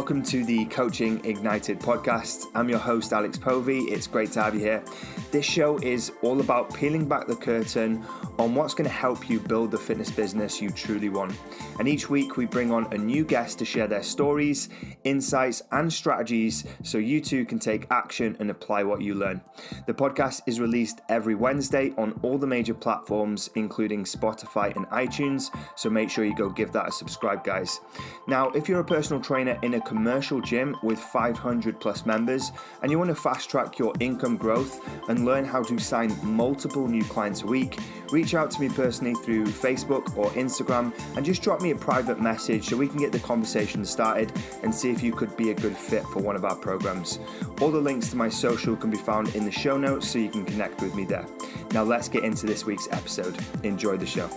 Welcome to the Coaching Ignited podcast. I'm your host, Alex Povey. It's great to have you here. This show is all about peeling back the curtain on what's going to help you build the fitness business you truly want. And each week we bring on a new guest to share their stories, insights, and strategies so you too can take action and apply what you learn. The podcast is released every Wednesday on all the major platforms, including Spotify and iTunes. So make sure you go give that a subscribe, guys. Now, if you're a personal trainer in a commercial gym with 500 plus members and you want to fast track your income growth and learn how to sign multiple new clients a week, reach out to me personally through Facebook or Instagram and just drop me a private message so we can get the conversation started and see if you could be a good fit for one of our programs. All the links to my social can be found in the show notes so you can connect with me there. Now let's get into this week's episode. Enjoy the show.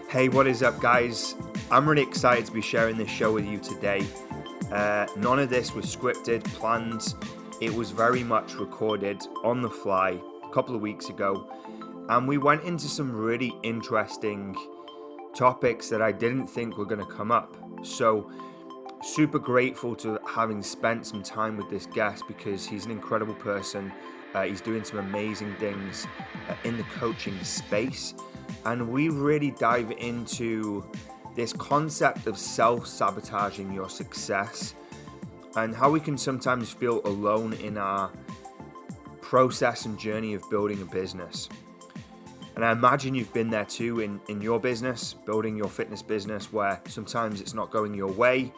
Hey, what is up, guys? I'm really excited to be sharing this show with you today. None of this was scripted, planned. It was very much recorded on the fly a couple of weeks ago. And we went into some really interesting topics that I didn't think were going to come up. So super grateful to having spent some time with this guest because he's an incredible person. He's doing some amazing things in the coaching space. And we really dive into this concept of self-sabotaging your success and how we can sometimes feel alone in our process and journey of building a business. And I imagine you've been there too in your business, building your fitness business, where sometimes it's not going your way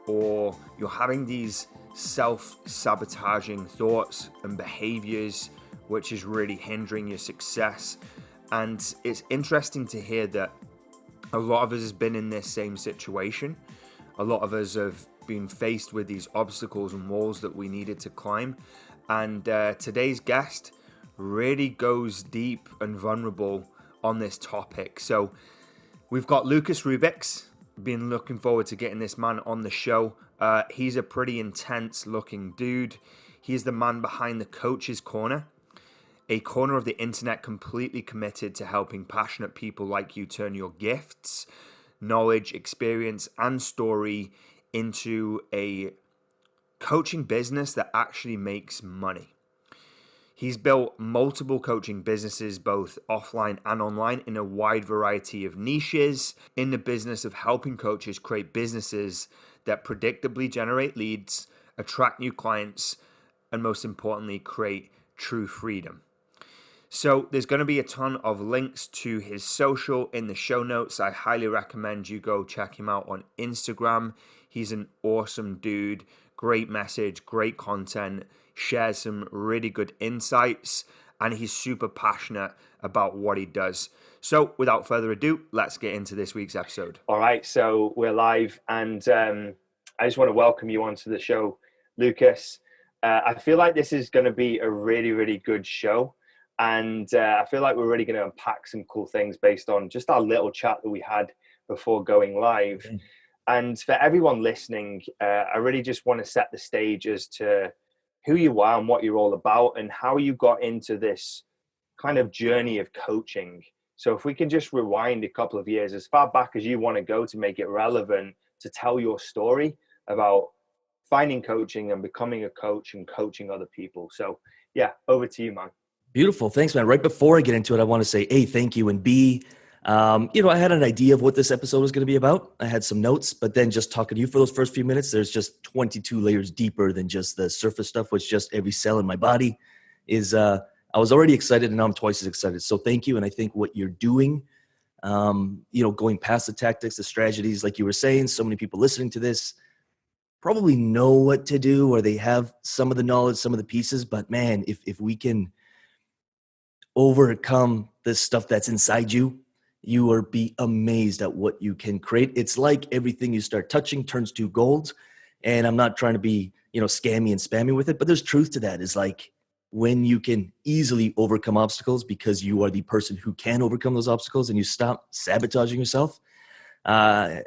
or you're having these self-sabotaging thoughts and behaviors, which is really hindering your success. And it's interesting to hear that a lot of us has been in this same situation. A lot of us have been faced with these obstacles and walls that we needed to climb. And today's guest really goes deep and vulnerable on this topic. So we've got Rubix. Been looking forward to getting this man on the show. He's a pretty intense looking dude. He's the man behind the Coach's Corner, a corner of the internet completely committed to helping passionate people like you turn your gifts, knowledge, experience, and story into a coaching business that actually makes money. He's built multiple coaching businesses, both offline and online, in a wide variety of niches in the business of helping coaches create businesses that predictably generate leads, attract new clients, and most importantly, create true freedom. So there's going to be a ton of links to his social in the show notes. I highly recommend you go check him out on Instagram. He's an awesome dude, great message, great content, shares some really good insights, and he's super passionate about what he does. So without further ado, let's get into this week's episode. All right, so we're live, and I just want to welcome you onto the show, Lucas. I feel like this is going to be a really, really good show. And I feel like we're really going to unpack some cool things based on just our little chat that we had before going live. Mm-hmm. And for everyone listening, I really just want to set the stage as to who you are and what you're all about and how you got into this kind of journey of coaching. So if we can just rewind a couple of years, as far back as you want to go to make it relevant, to tell your story about finding coaching and becoming a coach and coaching other people. So yeah, over to you, man. Beautiful. Thanks, man. Right before I get into it, I want to say, A, thank you, and B, I had an idea of what this episode was going to be about. I had some notes, but then just talking to you for those first few minutes, there's just 22 layers deeper than just the surface stuff, which just every cell in my body is, I was already excited and now I'm twice as excited. So thank you. And I think what you're doing, going past the tactics, the strategies, like you were saying, so many people listening to this probably know what to do or they have some of the knowledge, some of the pieces, but man, if we can overcome this stuff that's inside you, you will be amazed at what you can create. It's like everything you start touching turns to gold. And I'm not trying to be, scammy and spammy with it, but there's truth to that. It's like when you can easily overcome obstacles because you are the person who can overcome those obstacles and you stop sabotaging yourself.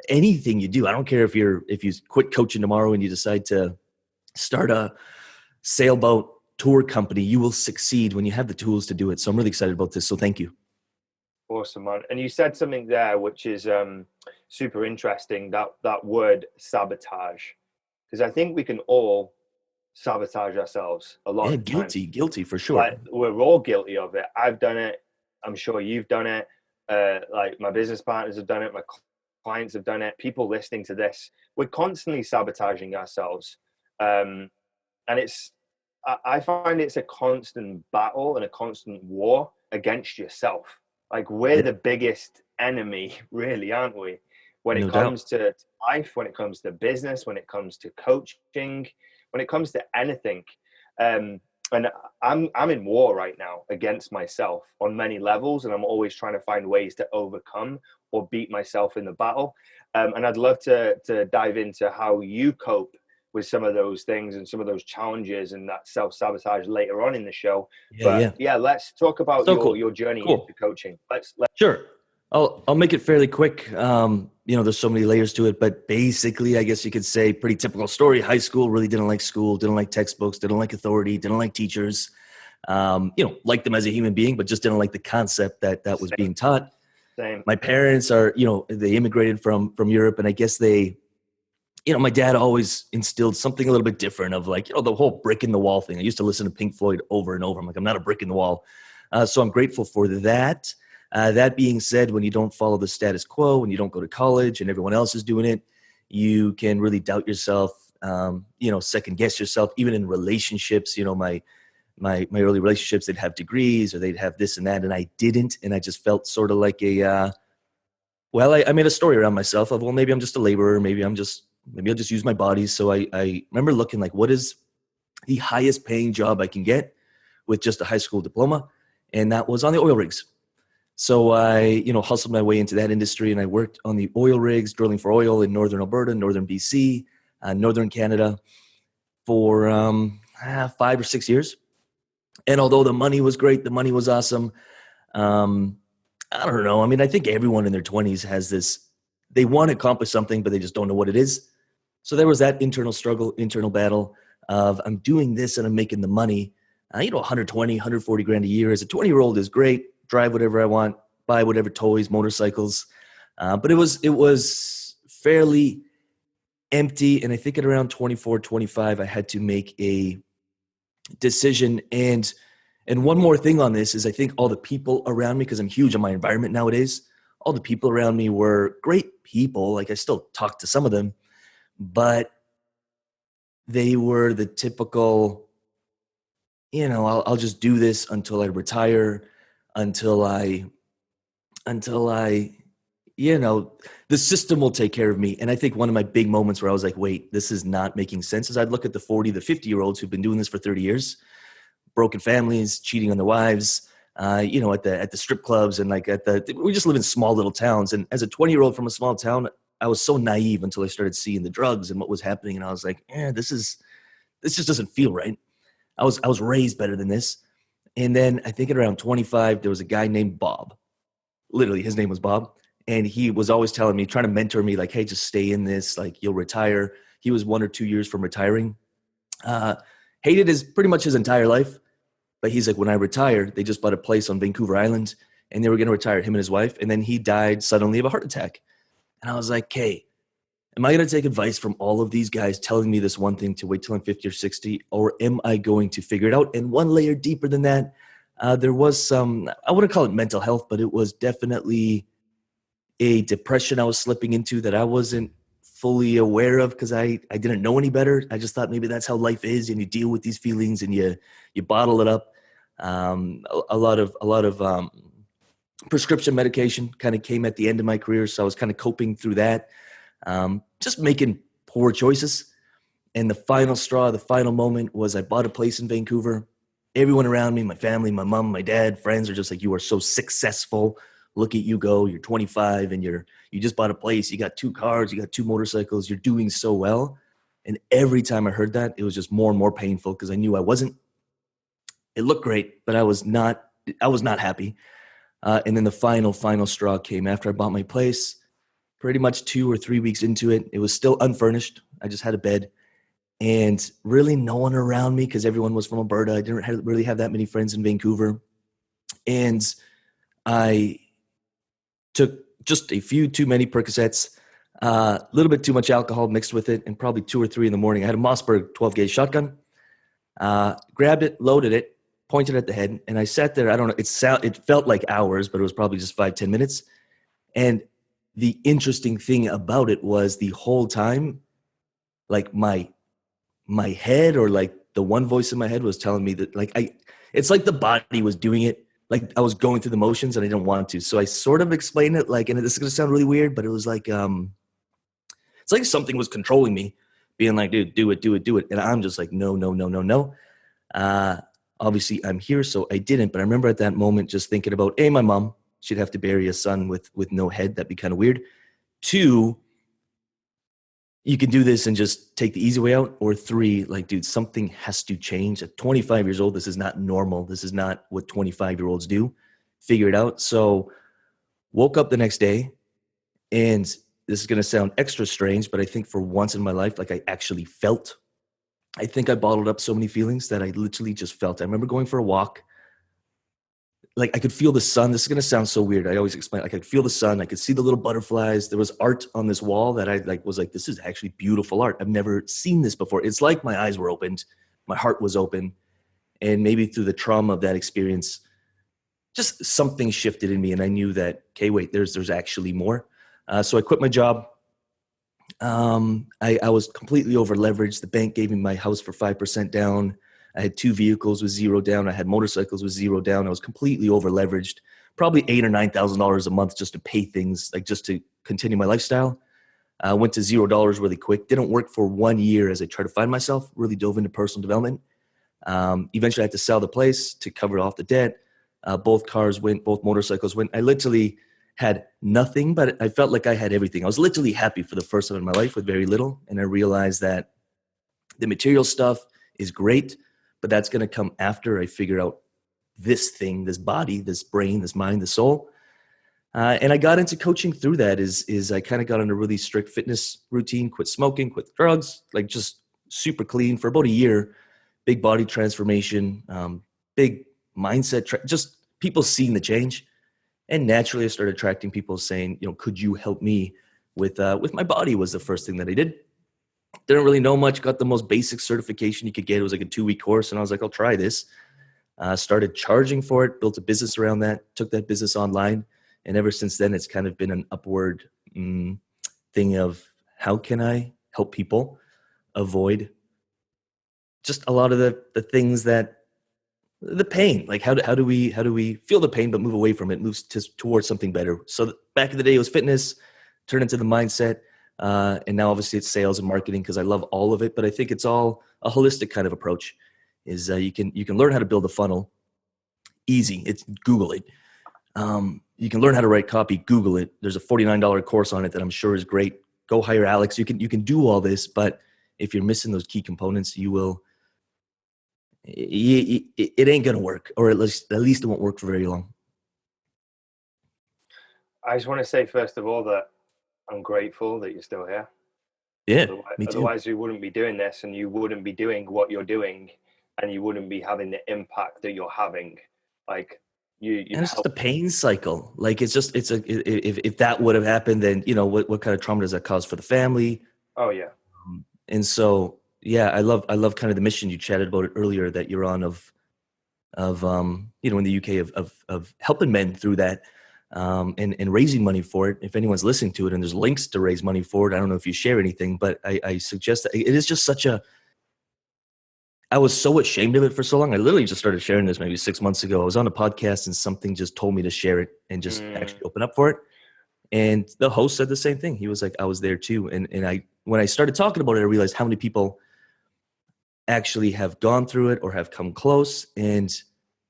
Anything you do, I don't care if you quit coaching tomorrow and you decide to start a sailboat tour company, you will succeed when you have the tools to do it. So I'm really excited about this. So thank you. Awesome, man. And you said something there which is super interesting, that word sabotage. because I think we can all sabotage ourselves a lot Yeah, of the time. guilty for sure. Like, we're all guilty of it. I've done it. I'm sure you've done it. Like, my business partners have done it. My clients have done it. People listening to this, we're constantly sabotaging ourselves. And I find it's a constant battle and a constant war against yourself. Like, we're Yeah, the biggest enemy, really, aren't we? When it no doubt. comes to life, when it comes to business, when it comes to coaching, when it comes to anything. And I'm in war right now against myself on many levels, and I'm always trying to find ways to overcome or beat myself in the battle. And I'd love to dive into how you cope with some of those things and some of those challenges and that self-sabotage later on in the show. Yeah, But yeah. yeah, let's talk about So cool. your journey Cool. into coaching. Let's Sure. I'll make it fairly quick. There's so many layers to it, but basically, I guess you could say pretty typical story. High school, really didn't like school, didn't like textbooks, didn't like authority, didn't like teachers. Liked them as a human being, but just didn't like the concept that was being taught. same. My parents are, they immigrated from Europe, and I guess they, my dad always instilled something a little bit different of like, the whole brick in the wall thing. I used to listen to Pink Floyd over and over. I'm like, I'm not a brick in the wall. So I'm grateful for that. That being said, when you don't follow the status quo, when you don't go to college and everyone else is doing it, you can really doubt yourself, second guess yourself, even in relationships. My early relationships, they'd have degrees or they'd have this and that, and I didn't. And I just felt sort of like I made a story around myself of, well, maybe I'm just a laborer. Maybe I'll just use my body. So I remember looking like, what is the highest paying job I can get with just a high school diploma? And that was on the oil rigs. So I, hustled my way into that industry, and I worked on the oil rigs, drilling for oil in northern Alberta, northern BC, northern Canada for 5 or 6 years. And although the money was great, the money was awesome. I don't know. I mean, I think everyone in their 20s has this, they want to accomplish something, but they just don't know what it is. So there was that internal struggle, internal battle of, I'm doing this and I'm making the money. 120, 140 grand a year as a 20-year-old is great. Drive whatever I want, buy whatever toys, motorcycles. But it was fairly empty. And I think at around 24, 25, I had to make a decision. And one more thing on this is, I think all the people around me, because I'm huge on my environment nowadays, all the people around me were great people. Like, I still talk to some of them, but they were the typical, I'll just do this until I retire, until I, the system will take care of me. And I think one of my big moments where I was like, wait, this is not making sense, is I'd look at the 40, the 50-year-olds who've been doing this for 30 years, broken families, cheating on their wives, at the strip clubs, and like we just live in small little towns. And as a 20-year-old from a small town, I was so naive until I started seeing the drugs and what was happening. And I was like, this just doesn't feel right. I was raised better than this. And then I think at around 25, there was a guy named Bob. Literally, his name was Bob. And he was always telling me, trying to mentor me, like, hey, just stay in this, like, you'll retire. He was 1 or 2 years from retiring. Hated pretty much his entire life. But he's like, when I retire, they just bought a place on Vancouver Island, and they were going to retire, him and his wife. And then he died suddenly of a heart attack. And I was like, hey, am I going to take advice from all of these guys telling me this one thing to wait till I'm 50 or 60, or am I going to figure it out? And one layer deeper than that, there was some, I wouldn't call it mental health, but it was definitely a depression I was slipping into that I wasn't fully aware of, because I didn't know any better. I just thought maybe that's how life is, and you deal with these feelings and you bottle it up. A lot of prescription medication kind of came at the end of my career, so I was kind of coping through that, just making poor choices. And the final straw, the final moment was I bought a place in Vancouver. Everyone around me, my family, my mom, my dad, friends are just like, you are so successful. Look at you go. You're 25 and you just bought a place. You got 2 cars. You got 2 motorcycles. You're doing so well. And every time I heard that, it was just more and more painful, because I knew I wasn't. It looked great, but I was not happy. And then the final straw came after I bought my place. Pretty much 2 or 3 weeks into it, it was still unfurnished. I just had a bed, and really no one around me, because everyone was from Alberta. I didn't really have that many friends in Vancouver. And I took just a few too many Percocets. A little bit too much alcohol mixed with it, and probably 2 or 3 in the morning. I had a Mossberg 12 gauge shotgun. Grabbed it, loaded it, pointed at the head, and I sat there. I don't know. It felt like hours, but it was probably just 5-10 minutes. And the interesting thing about it was the whole time, like my head, or like the one voice in my head was telling me that it's like the body was doing it. Like I was going through the motions and I didn't want to. So I sort of explained it like, and this is going to sound really weird, but it was like, it's like something was controlling me, being like, dude, do it, do it, do it. And I'm just like, no, no, no, no, no. Obviously I'm here, so I didn't. But I remember at that moment just thinking about, A, my mom, she'd have to bury a son with no head. That'd be kind of weird. 2, you can do this and just take the easy way out. Or 3, like, dude, something has to change. At 25 years old, this is not normal. This is not what 25-year-olds do. Figure it out. So woke up the next day, and this is going to sound extra strange, but I think for once in my life, like I actually felt. I think I bottled up so many feelings that I literally just felt. I remember going for a walk. Like I could feel the sun. This is going to sound so weird. I always explain, like I could feel the sun. I could see the little butterflies. There was art on this wall that I was like, this is actually beautiful art. I've never seen this before. It's like my eyes were opened. My heart was open. And maybe through the trauma of that experience, just something shifted in me. And I knew that, okay, wait, there's actually more. So I quit my job. I was completely over leveraged. The bank gave me my house for 5% down. I had 2 vehicles with 0 down. I had motorcycles with 0 down. I was completely over leveraged, probably $8,000 or $9,000 a month just to pay things, like just to continue my lifestyle. I went to $0 really quick. Didn't work for 1 year as I tried to find myself, really dove into personal development. Eventually I had to sell the place to cover off the debt. Both cars went, both motorcycles went. I literally had nothing, but I felt like I had everything. I was literally happy for the first time in my life with very little. And I realized that the material stuff is great, but that's going to come after I figure out this thing, this body, this brain, this mind, this soul. And I got into coaching through that is I kind of got on a really strict fitness routine, quit smoking, quit drugs, like just super clean for about a year, big body transformation, big mindset, just people seeing the change. And naturally I started attracting people saying, could you help me with my body was the first thing that I did. Didn't really know much, got the most basic certification you could get. It was like a 2-week course. And I was like, I'll try this. Started charging for it, built a business around that, took that business online. And ever since then, it's kind of been an upward thing of how can I help people avoid just a lot of the things that the pain, like how do we feel the pain, but move away from it, moves towards something better. So back in the day, it was fitness, turned into the mindset. And now obviously it's sales and marketing because I love all of it, but I think it's all a holistic kind of approach is you can learn how to build a funnel easy. It's Google it. You can learn how to write copy, Google it. There's a $49 course on it that I'm sure is great. Go hire Alex. You can do all this, but if you're missing those key components, it ain't going to work, or at least it won't work for very long. I just want to say, first of all, that I'm grateful that you're still here. Yeah, me too. Otherwise, you wouldn't be doing this, and you wouldn't be doing what you're doing, and you wouldn't be having the impact that you're having. Like and it's just a pain cycle. Like if that would have happened, then what kind of trauma does that cause for the family? Oh yeah. And so yeah, I love kind of the mission you chatted about it earlier that you're on of in the UK of helping men through that. And raising money for it. If anyone's listening to it and there's links to raise money for it, I don't know if you share anything, but I suggest that it is just I was so ashamed of it for so long. I literally just started sharing this maybe 6 months ago. I was on a podcast and something just told me to share it and just actually open up for it. And the host said the same thing. He was like, I was there too. And when I started talking about it, I realized how many people actually have gone through it or have come close, and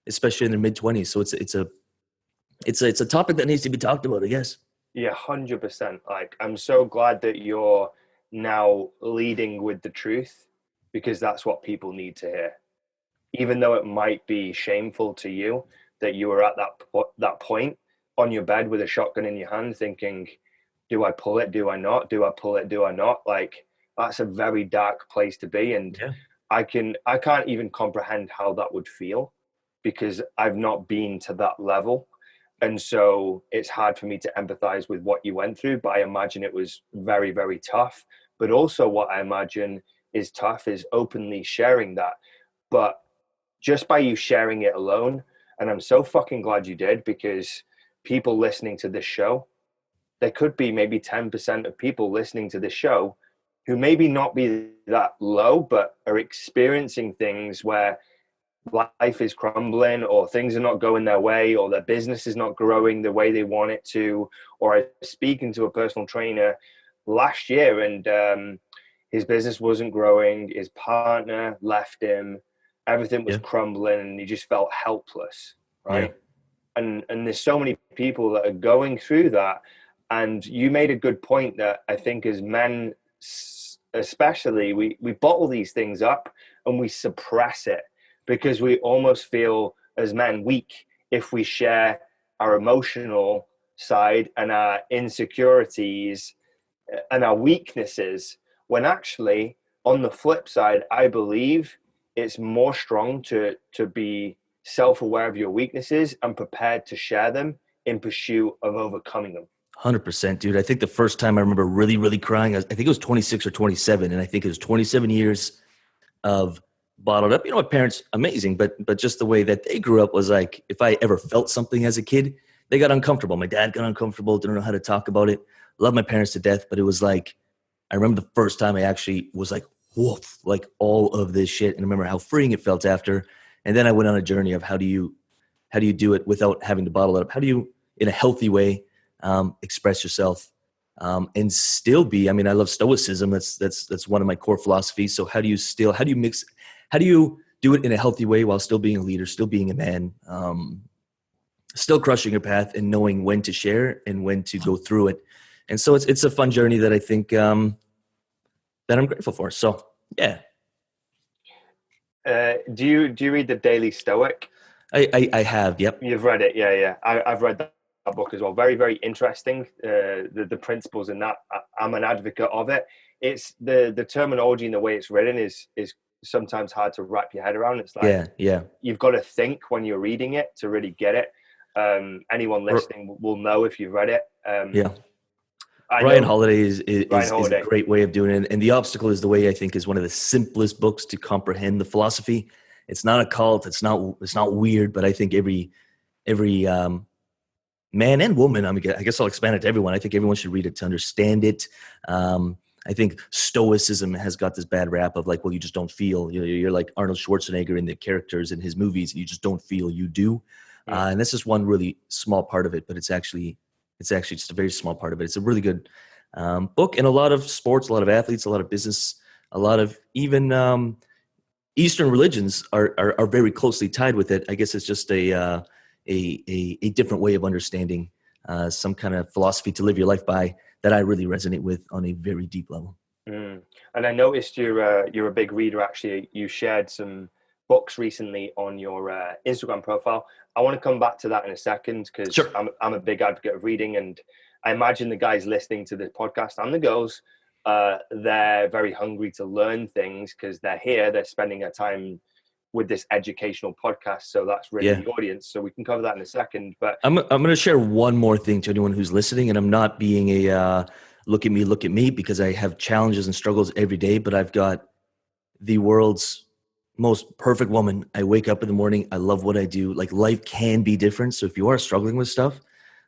especially in their mid-20s. So it's a topic that needs to be talked about, I guess. Yeah, 100%. Like, I'm so glad that you're now leading with the truth, because that's what people need to hear. Even though it might be shameful to you that you were at that point on your bed with a shotgun in your hand thinking, do I pull it? Do I not? Do I pull it? Do I not? Like, that's a very dark place to be. And yeah. I can't even comprehend how that would feel, because I've not been to that level. And so it's hard for me to empathize with what you went through, but I imagine it was very, very tough. But also what I imagine is tough is openly sharing that. But just by you sharing it alone, and I'm so fucking glad you did, because people listening to this show, there could be maybe 10% of people listening to this show who maybe not be that low, but are experiencing things where life is crumbling, or things are not going their way, or their business is not growing the way they want it to. Or I was speaking to a personal trainer last year, and his business wasn't growing. His partner left him. Everything was Yeah. crumbling, and he just felt helpless, Yeah. right? And there's so many people that are going through that. And you made a good point that I think as men, especially, we bottle these things up and we suppress it, because we almost feel as men weak if we share our emotional side and our insecurities and our weaknesses, when actually, on the flip side, I believe it's more strong to be self-aware of your weaknesses and prepared to share them in pursuit of overcoming them. 100%, dude. I think the first time I remember really, really crying, I think it was 26 or 27. And I think it was 27 years of bottled up. You know, my parents, amazing, but just the way that they grew up was like, if I ever felt something as a kid, they got uncomfortable. My dad got uncomfortable, didn't know how to talk about it. Love my parents to death, but it was like, I remember the first time I actually was like, woof, like all of this shit. And I remember how freeing it felt after. And then I went on a journey of how do you do it without having to bottle it up? How do you, in a healthy way, express yourself and still be? I mean, I love stoicism. That's one of my core philosophies. So how do you do it in a healthy way while still being a leader, still being a man, still crushing your path, and knowing when to share and when to go through it? And so it's a fun journey that I think that I'm grateful for. So yeah. Do you read the Daily Stoic? I have, yep. You've read it, yeah. I've read that book as well. Very, very interesting. The principles in that. I'm an advocate of it. It's the terminology and the way it's written is sometimes hard to wrap your head around. It's like, yeah. You've got to think when you're reading it to really get it. Anyone listening will know if you've read it. Yeah. Ryan Holiday is a Holiday. great way of doing it. And The Obstacle is the way, I think, is one of the simplest books to comprehend the philosophy. It's not a cult. It's not weird, but I think every man and woman, I guess I'll expand it to everyone. I think everyone should read it to understand it. I think Stoicism has got this bad rap of like, well, you just don't feel. You're like Arnold Schwarzenegger in the characters in his movies. You just don't feel, you do. And that's just one really small part of it, but it's actually just a very small part of it. It's a really good book, and a lot of sports, a lot of athletes, a lot of business, a lot of even Eastern religions are very closely tied with it. I guess it's just a different way of understanding some kind of philosophy to live your life by that I really resonate with on a very deep level. And I noticed you're a big reader. Actually, you shared some books recently on your Instagram profile. I want to come back to that in a second, because Sure. I'm a big advocate of reading, and I imagine the guys listening to this podcast and the girls, they're very hungry to learn things, because they're spending their time with this educational podcast. So that's really the audience. So we can cover that in a second. But I'm going to share one more thing to anyone who's listening, and I'm not being a look at me, because I have challenges and struggles every day, but I've got the world's most perfect woman. I wake up in the morning. I love what I do. Like, life can be different. So if you are struggling with stuff,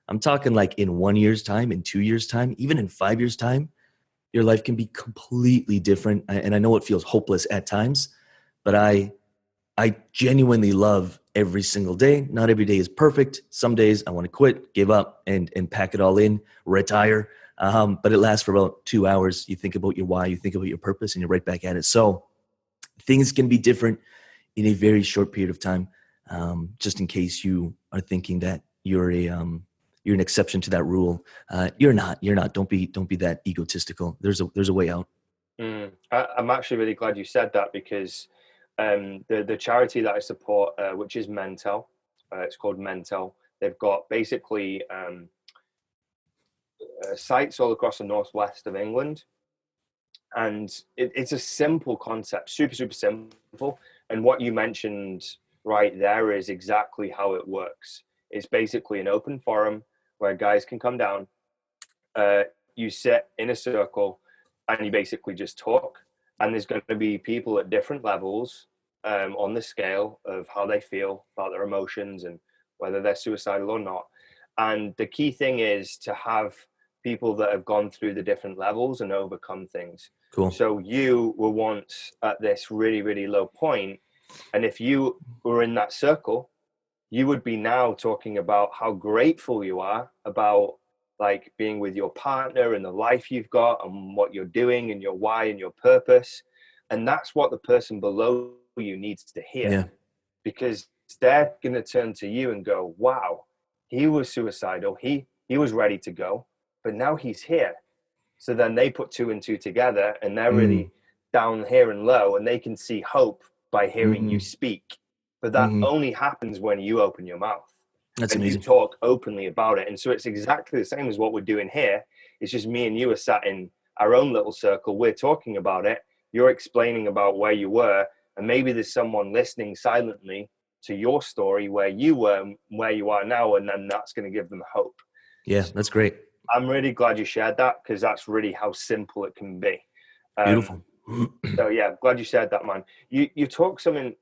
I'm talking like in 1 year's time, in 2 years' time, even in 5 years' time, your life can be completely different. And I know it feels hopeless at times, but I genuinely love every single day. Not every day is perfect. Some days I want to quit, give up, and pack it all in, retire. But it lasts for about 2 hours. You think about your why, you think about your purpose, and you're right back at it. So things can be different in a very short period of time. Just in case you are thinking that you're an exception to that rule, you're not. Don't be that egotistical. There's a way out. I'm actually really glad you said that, because the charity that I support, which is Mentel, it's called Mentel. They've got basically sites all across the northwest of England, and it's a simple concept, super simple. And what you mentioned right there is exactly how it works. It's basically an open forum where guys can come down. You sit in a circle and you basically just talk. And there's going to be people at different levels on the scale of how they feel about their emotions and whether they're suicidal or not. And the key thing is to have people that have gone through the different levels and overcome things. Cool. So you were once at this really, really low point, and if you were in that circle, you would be now talking about how grateful you are about like being with your partner and the life you've got and what you're doing and your why and your purpose. And that's what the person below you needs to hear. Yeah. Because they're going to turn to you and go, wow, he was suicidal. He was ready to go, but now he's here. So then they put 2 and 2 together and they're really down here and low, and they can see hope by hearing you speak. But that only happens when you open your mouth. That's and amazing. You talk openly about it. And so it's exactly the same as what we're doing here. It's just me and you are sat in our own little circle. We're talking about it. You're explaining about where you were. And maybe there's someone listening silently to your story where you were and where you are now. And then that's going to give them hope. Yeah, that's great. I'm really glad you shared that, because that's really how simple it can be. Beautiful. So yeah, I'm glad you said that, man. You talk something,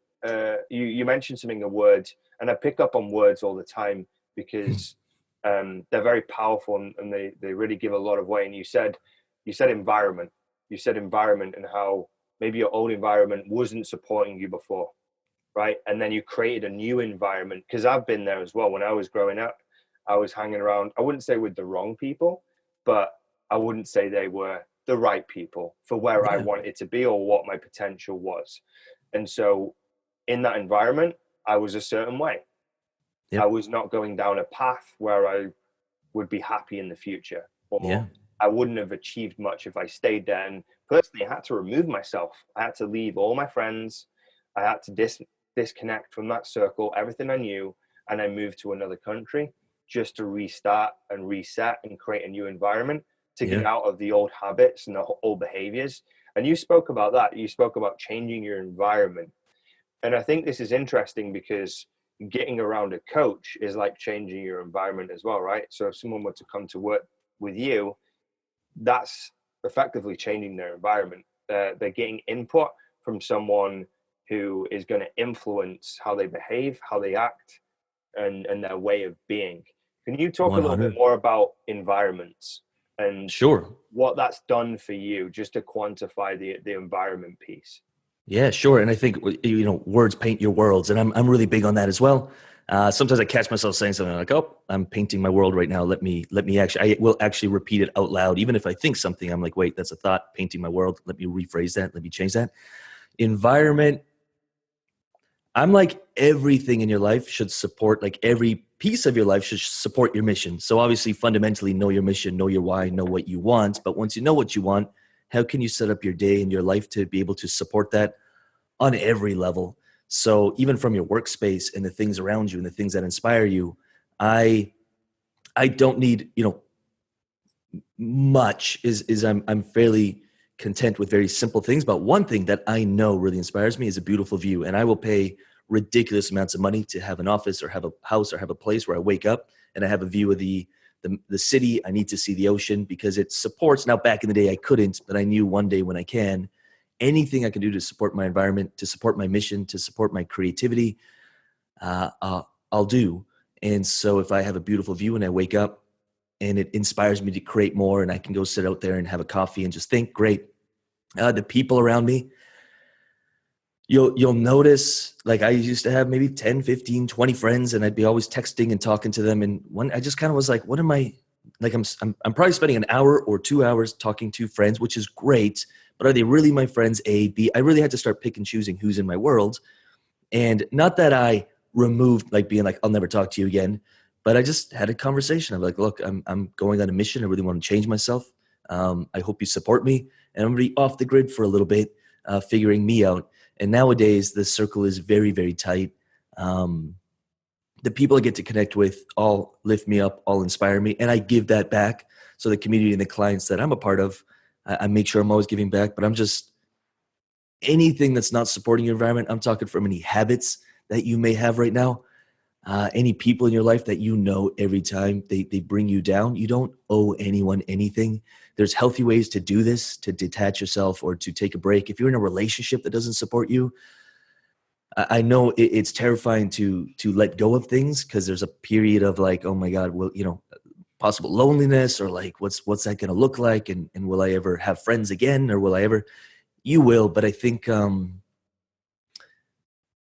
you mentioned something, a word, and I pick up on words all the time because they're very powerful and they really give a lot of weight. And you said environment. You said environment and how maybe your old environment wasn't supporting you before, right? And then you created a new environment, because I've been there as well. When I was growing up, I was hanging around, I wouldn't say with the wrong people, but I wouldn't say they were the right people for where I wanted to be or what my potential was. And so in that environment, I was a certain way. I was not going down a path where I would be happy in the future, or I wouldn't have achieved much if I stayed there. And personally, I had to remove myself. I had to leave all my friends. I had to disconnect from that circle, everything I knew, and I moved to another country just to restart and reset and create a new environment to get out of the old habits and the old behaviors. And you spoke about that. You spoke about changing your environment. And I think this is interesting because getting around a coach is like changing your environment as well, right? So if someone were to come to work with you, that's effectively changing their environment. They're getting input from someone who is going to influence how they behave, how they act, and their way of being. Can you talk 100. a little bit more about environments and what that's done for you, just to quantify the environment piece? Yeah, sure. And I think, words paint your worlds. And I'm really big on that as well. Sometimes I catch myself saying something like, oh, I'm painting my world right now. Let me I will actually repeat it out loud. Even if I think something, I'm like, wait, that's a thought, painting my world. Let me rephrase that. Let me change that. Environment. I'm like, everything in your life should support, like every piece of your life should support your mission. So obviously, fundamentally, know your mission, know your why, know what you want. But once you know what you want, how can you set up your day and your life to be able to support that on every level? So even from your workspace and the things around you and the things that inspire you, I don't need, much is I'm fairly content with very simple things. But one thing that I know really inspires me is a beautiful view. And I will pay ridiculous amounts of money to have an office or have a house or have a place where I wake up and I have a view of the city. I need to see the ocean because it supports. Now, back in the day, I couldn't, but I knew one day when I can, anything I can do to support my environment, to support my mission, to support my creativity, I'll do. And so if I have a beautiful view and I wake up and it inspires me to create more and I can go sit out there and have a coffee and just think, great. The people around me, you'll notice, like I used to have maybe 10, 15, 20 friends and I'd be always texting and talking to them. And one, I just kind of was like, what am I, like I'm probably spending an hour or 2 hours talking to friends, which is great, but are they really my friends? A, B, I really had to start pick and choosing who's in my world. And not that I removed, like being like, I'll never talk to you again, but I just had a conversation. I'm like, look, I'm going on a mission. I really want to change myself. I hope you support me. And I'm going to be off the grid for a little bit, figuring me out. And nowadays, the circle is very, very tight. The people I get to connect with all lift me up, all inspire me, and I give that back. So the community and the clients that I'm a part of, I make sure I'm always giving back. But I'm just, anything that's not supporting your environment, I'm talking from any habits that you may have right now, any people in your life that you know every time they bring you down, you don't owe anyone anything. There's healthy ways to do this, to detach yourself or to take a break. If you're in a relationship that doesn't support you, I know it's terrifying to let go of things because there's a period of like, oh my God, well, possible loneliness or like, what's that going to look like? And will I ever have friends again? Or will I ever? You will. But I think, I mean,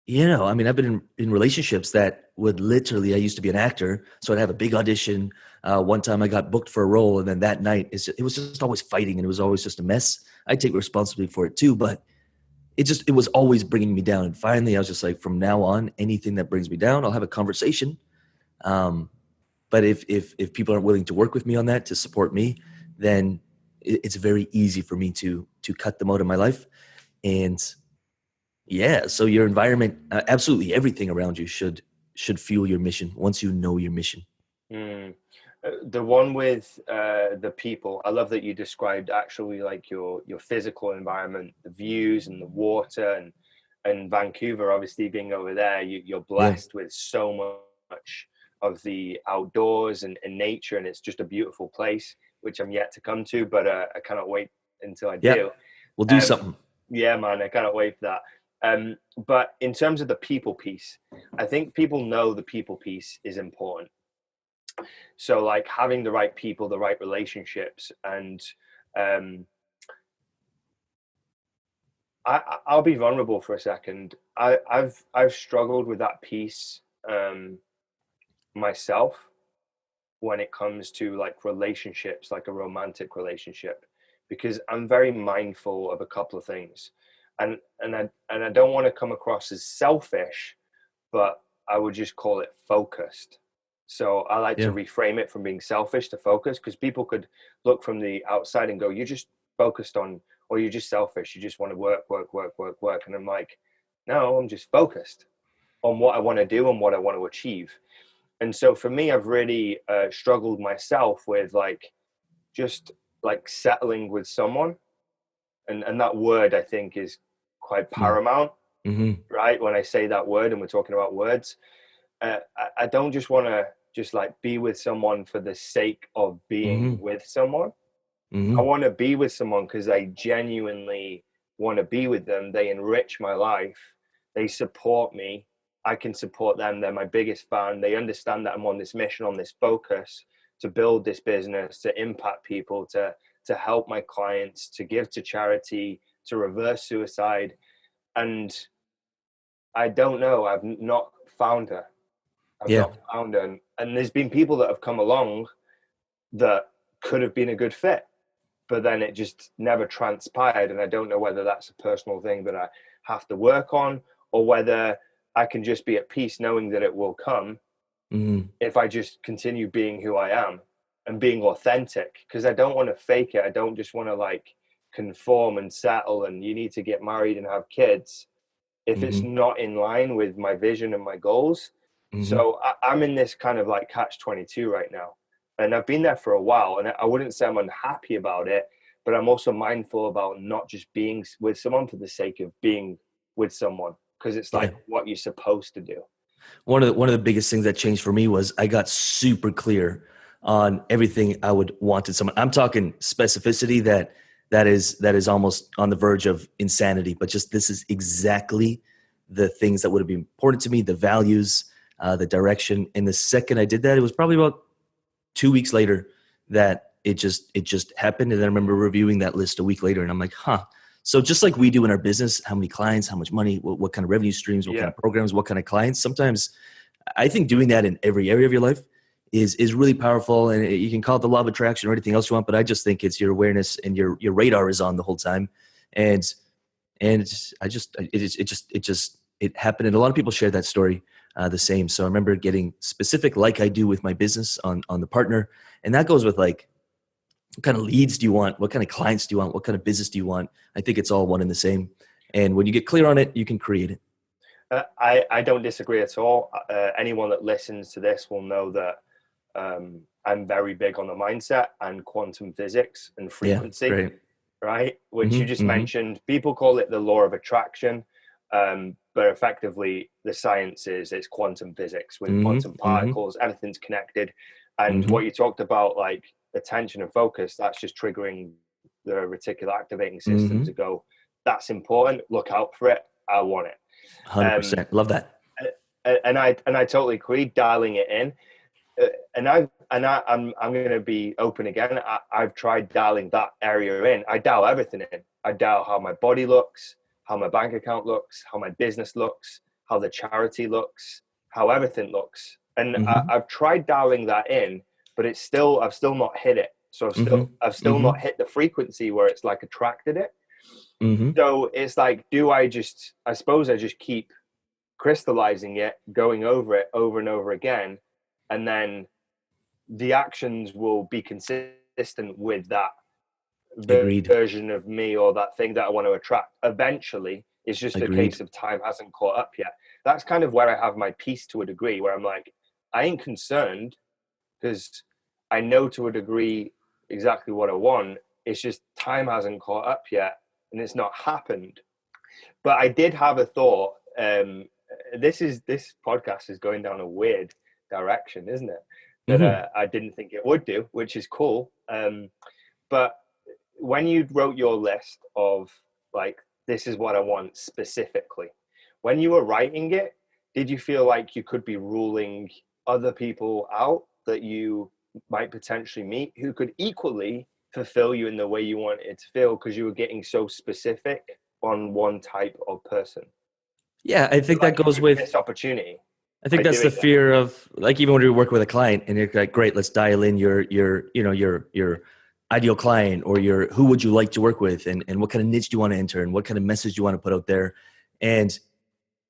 I've been in relationships that would literally, I used to be an actor. So I'd have a big audition. One time I got booked for a role. And then that night, it was just always fighting and it was always just a mess. I take responsibility for it too. But it was always bringing me down. And finally, I was just like, from now on, anything that brings me down, I'll have a conversation. But if people aren't willing to work with me on that, to support me, then it's very easy for me to cut them out of my life. And yeah, so your environment, absolutely everything around you should fuel your mission once you know your mission. The one with the people, I love that you described actually like your physical environment, the views and the water, and Vancouver, obviously being over there, you're blessed with so much of the outdoors and nature, and it's just a beautiful place, which I'm yet to come to, but I cannot wait until I do. We'll do something. Yeah, man, I cannot wait for that. But in terms of the people piece, I think people know the people piece is important. So like having the right people, the right relationships, and I'll be vulnerable for a second. I've struggled with that piece myself when it comes to like relationships, like a romantic relationship, because I'm very mindful of a couple of things, and I don't want to come across as selfish, but I would just call it focused. So I like to reframe it from being selfish to focus, because people could look from the outside and go, you're just focused on, or you're just selfish. You just want to work. And I'm like, no, I'm just focused on what I want to do and what I want to achieve. And so for me, I've really struggled myself with like, just like settling with someone. And that word, I think, is quite paramount, right? When I say that word and we're talking about words, I don't just want to just like be with someone for the sake of being with someone. I want to be with someone because I genuinely want to be with them. They enrich my life. They support me. I can support them. They're my biggest fan. They understand that I'm on this mission, on this focus to build this business, to impact people, to help my clients, to give to charity, to reverse suicide. And I don't know. I've not found her. I've not found her. And there's been people that have come along that could have been a good fit, but then it just never transpired. And I don't know whether that's a personal thing that I have to work on, or whether I can just be at peace knowing that it will come if I just continue being who I am and being authentic, because I don't want to fake it. I don't just want to like conform and settle and you need to get married and have kids if it's not in line with my vision and my goals. So I'm in this kind of like catch-22 right now. And I've been there for a while, and I wouldn't say I'm unhappy about it, but I'm also mindful about not just being with someone for the sake of being with someone, because it's like what you're supposed to do. One of the biggest things that changed for me was I got super clear on everything I would want in someone. I'm talking specificity that is almost on the verge of insanity, but just this is exactly the things that would have been important to me, the values, the direction. And the second I did that, it was probably about 2 weeks later that it just happened. And then I remember reviewing that list a week later and I'm like, So just like we do in our business, how many clients, how much money, what kind of revenue streams, what kind of programs, what kind of clients, sometimes I think doing that in every area of your life is really powerful. And you can call it the law of attraction or anything else you want, but I just think it's your awareness and your radar is on the whole time. And it happened. And a lot of people share that story the same. So I remember getting specific, like I do with my business on the partner. And that goes with like, what kind of leads do you want? What kind of clients do you want? What kind of business do you want? I think it's all one and the same. And when you get clear on it, you can create it. I don't disagree at all. Anyone that listens to this will know that I'm very big on the mindset and quantum physics and frequency, right? Which you just mentioned. People call it the law of attraction. But effectively, the science is it's quantum physics with quantum Mm-hmm. particles. Everything's connected, and Mm-hmm. what you talked about, like attention and focus, that's just triggering the reticular activating system Mm-hmm. to go. That's important. Look out for it. I want it. 100%. Love that. And I totally agree. Dialing it in, I'm going to be open again. I've tried dialing that area in. I dial everything in. I dial how my body looks, how my bank account looks, how my business looks, how the charity looks, how everything looks. And Mm-hmm. I've tried dialing that in, but I've still not hit it. So Mm-hmm. I've still Mm-hmm. not hit the frequency where it's like attracted it. Mm-hmm. So it's like, I suppose I just keep crystallizing it, going over it over and over again, and then the actions will be consistent with that Agreed. version of me or that thing that I want to attract. Eventually, it's just a Agreed. case of time hasn't caught up yet. That's kind of where I have my peace to a degree, where I'm like, I ain't concerned because I know to a degree exactly what I want. It's just time hasn't caught up yet and it's not happened. But I did have a thought. This podcast is going down a weird direction, isn't it? That Mm-hmm. I didn't think it would do, which is cool. But when you wrote your list of like, this is what I want specifically, when you were writing it, did you feel like you could be ruling other people out that you might potentially meet who could equally fulfill you in the way you want it to feel because you were getting so specific on one type of person? Yeah, I think that Like you goes would with, miss opportunity I by think that's the doing that. fear of, like, even when we work with a client and you're like, great, let's dial in your ideal client, or who would you like to work with, and what kind of niche do you want to enter, and what kind of message do you want to put out there. And,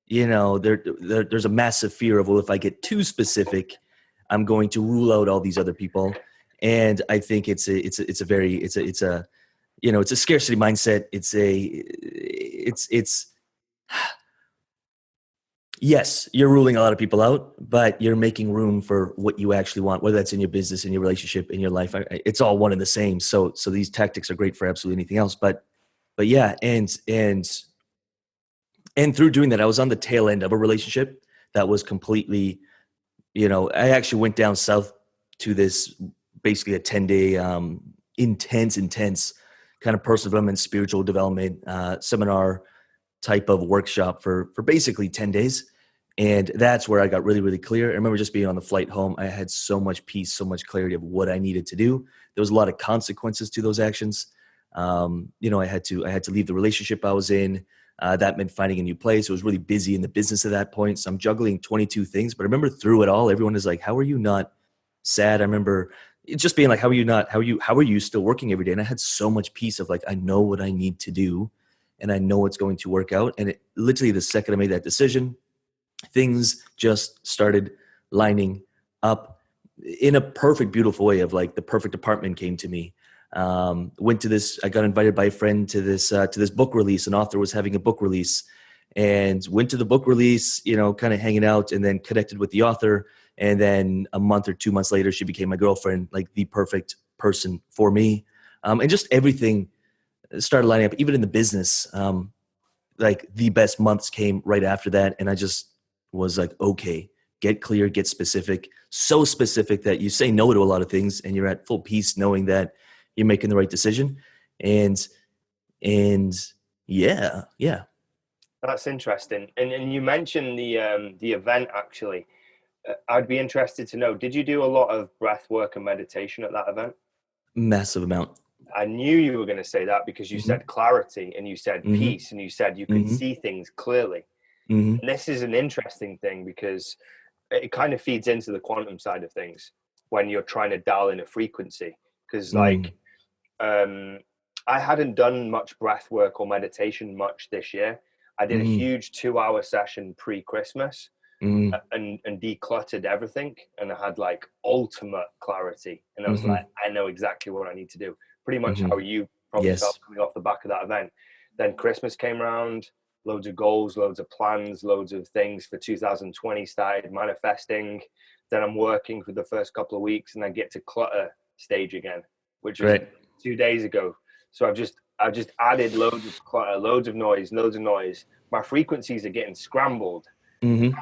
there's a massive fear of, well, if I get too specific, I'm going to rule out all these other people. And I think it's a scarcity mindset. Yes, you're ruling a lot of people out, but you're making room for what you actually want, whether that's in your business, in your relationship, in your life. It's all one and the same. So these tactics are great for absolutely anything else. But yeah, and through doing that, I was on the tail end of a relationship that was completely, I actually went down south to this, basically a 10-day intense kind of personal development, spiritual development seminar type of workshop for basically 10 days. And that's where I got really, really clear. I remember just being on the flight home. I had so much peace, so much clarity of what I needed to do. There was a lot of consequences to those actions. I had to leave the relationship I was in. That meant finding a new place. I was really busy in the business at that point. So I'm juggling 22 things. But I remember through it all, everyone is like, how are you not sad? I remember it just being like, how are you still working every day? And I had so much peace of like, I know what I need to do and I know it's going to work out. And it literally, the second I made that decision, things just started lining up in a perfect, beautiful way of like the perfect apartment came to me. I got invited by a friend to this book release. An author was having a book release, and went to the book release, kind of hanging out, and then connected with the author. And then a month or 2 months later, she became my girlfriend, like the perfect person for me. And just everything started lining up, even in the business. Like the best months came right after that. And I just was like, okay, get clear, get specific, so specific that you say no to a lot of things and you're at full peace knowing that you're making the right decision. And yeah. That's interesting. And you mentioned the event actually. I'd be interested to know, did you do a lot of breath work and meditation at that event? Massive amount. I knew you were going to say that because you Mm-hmm. said clarity and you said Mm-hmm. peace and you said you could Mm-hmm. see things clearly. Mm-hmm. And this is an interesting thing because it kind of feeds into the quantum side of things when you're trying to dial in a frequency. Because I hadn't done much breath work or meditation much this year. I did a Mm-hmm. huge 2-hour session pre-Christmas Mm-hmm. and decluttered everything. And I had like ultimate clarity. And I was Mm-hmm. like, I know exactly what I need to do. Pretty much Mm-hmm. how you probably Yes. felt coming off the back of that event. Then Christmas came around, loads of goals, loads of plans, loads of things for 2020 started manifesting. Then I'm working for the first couple of weeks and I get to clutter stage again, which was Great. 2 days ago. So I've just added loads of clutter, loads of noise. My frequencies are getting scrambled. Mm-hmm.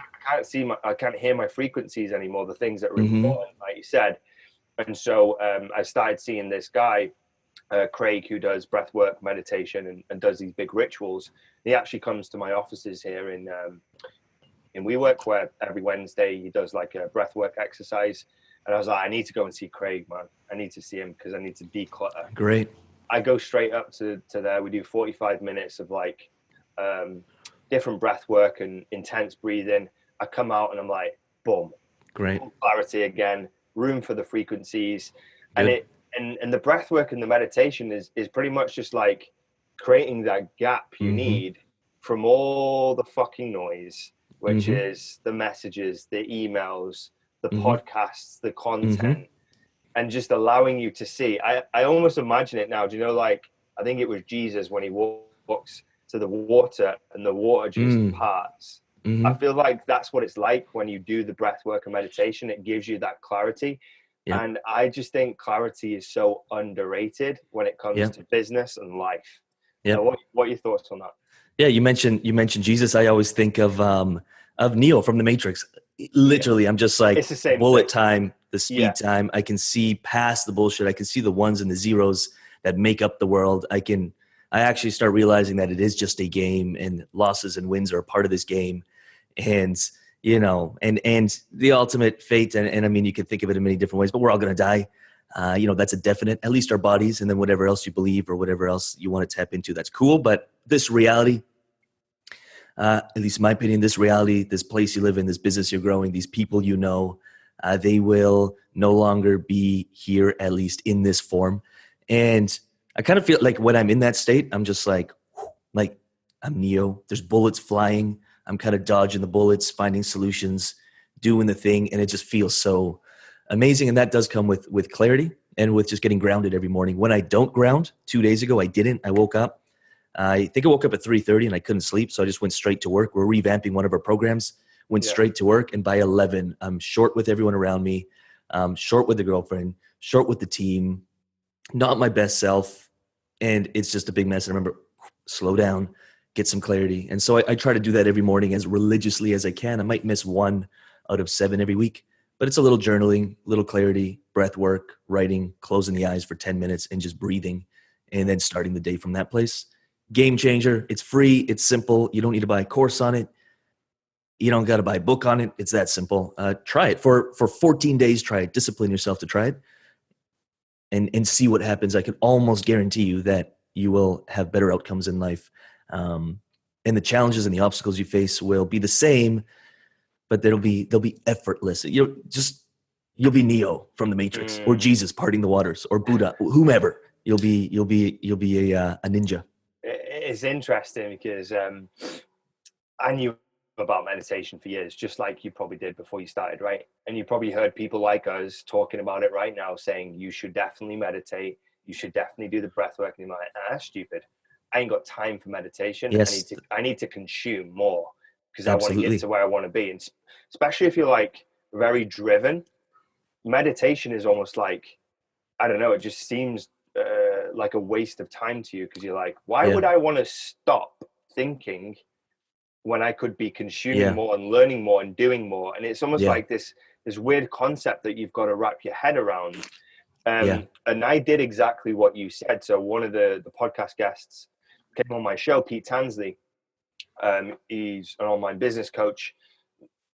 I can't hear my frequencies anymore, the things that are Mm-hmm. important, like you said. And so I started seeing this guy, Craig, who does breath work, meditation, and does these big rituals. He actually comes to my offices here in WeWork, where every Wednesday he does like a breath work exercise. And I was like, I need to go and see Craig, man. I need to see him because I need to declutter. Great. I go straight up to there. We do 45 minutes of like different breath work and intense breathing. I come out and I'm like, boom, Great. clarity again, room for the frequencies. Good. And it and the breath work and the meditation is pretty much just like creating that gap you need from all the fucking noise, which is the messages, the emails, the podcasts, the content, and just allowing you to see. I almost imagine it now. Do you know, like, I think it was Jesus when he walks to the water and the water just parts. I feel like that's what it's like when you do the breath work and meditation. It gives you that clarity. Yep. And I just think clarity is so underrated when it comes to business and life. Yeah. What are your thoughts on that? Yeah, you mentioned Jesus. I always think of Neo from the Matrix. Literally, I'm just like, It's the same bullet thing. time, the speed time. I can see past the bullshit. I can see the ones and the zeros that make up the world. I actually start realizing that it is just a game, and losses and wins are a part of this game. And you know, and the ultimate fate, and I mean, you could think of it in many different ways, but we're all going to die. That's a definite, at least our bodies, and then whatever else you believe or whatever else you want to tap into, that's cool. But this reality, at least in my opinion, this reality, this place you live in, this business you're growing, these people you know, they will no longer be here, at least in this form. And I kind of feel like when I'm in that state, I'm just like I'm Neo. There's bullets flying. I'm kind of dodging the bullets, finding solutions, doing the thing. And it just feels so amazing. And that does come with clarity and with just getting grounded every morning. When I don't ground, 2 days ago, I didn't. I woke up. I think I woke up at 3:30 and I couldn't sleep. So I just went straight to work. We're revamping one of our programs, went straight to work. And by 11, I'm short with everyone around me, short with the girlfriend, short with the team, not my best self. And it's just a big mess. And I remember, slow down, get some clarity. And so I try to do that every morning as religiously as I can. I might miss 1 out of 7 every week, but it's a little journaling, little clarity, breath work, writing, closing the eyes for 10 minutes and just breathing, and then starting the day from that place. Game changer. It's free. It's simple. You don't need to buy a course on it. You don't got to buy a book on it. It's that simple. Try it for 14 days. Try it. Discipline yourself to try it and see what happens. I can almost guarantee you that you will have better outcomes in life. And the challenges and the obstacles you face will be the same, but they'll be effortless. You'll be Neo from the Matrix, or Jesus parting the waters, or Buddha, whomever. You'll be a ninja. It's interesting because I knew about meditation for years, just like you probably did before you started, right? And you probably heard people like us talking about it right now, saying you should definitely meditate, you should definitely do the breath work. And you're like, that's stupid. I ain't got time for meditation. Yes. I need to consume more because I want to Absolutely. get to where I want to be. And especially if you're like very driven, meditation is almost like, I don't know, it just seems like a waste of time to you because you're like, why would I want to stop thinking when I could be consuming more and learning more and doing more? And it's almost like this weird concept that you've got to wrap your head around. And I did exactly what you said. So one of the podcast guests came on my show, Pete Tansley. He's an online business coach,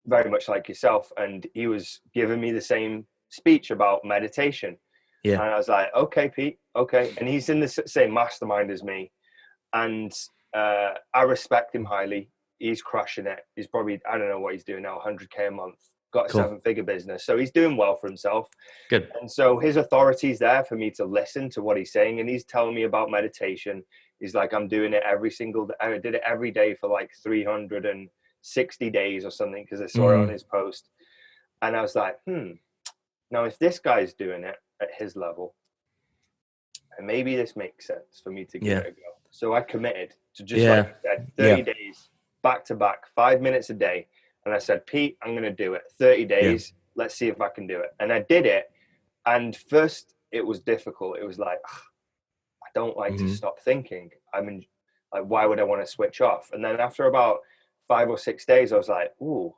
very much like yourself. And he was giving me the same speech about meditation. Yeah. And I was like, okay, Pete, okay. And he's in the same mastermind as me. And I respect him highly. He's crushing it. He's probably, I don't know what he's doing now, 100K a month. Got a 7-figure business. So he's doing well for himself. Good. And so his authority's there for me to listen to what he's saying. And he's telling me about meditation. He's like, I'm doing it every single day. I did it every day for like 360 days or something because I saw it on his post. And I was like, now if this guy's doing it at his level, and maybe this makes sense for me to give it a go. So I committed to just like you said, 30 days, back to back, 5 minutes a day. And I said, Pete, I'm going to do it. 30 days. Let's see if I can do it. And I did it. And first it was difficult. It was like, I don't like to Mm-hmm. stop thinking. Like, why would I want to switch off? And then after about 5 or 6 days, I was like, ooh,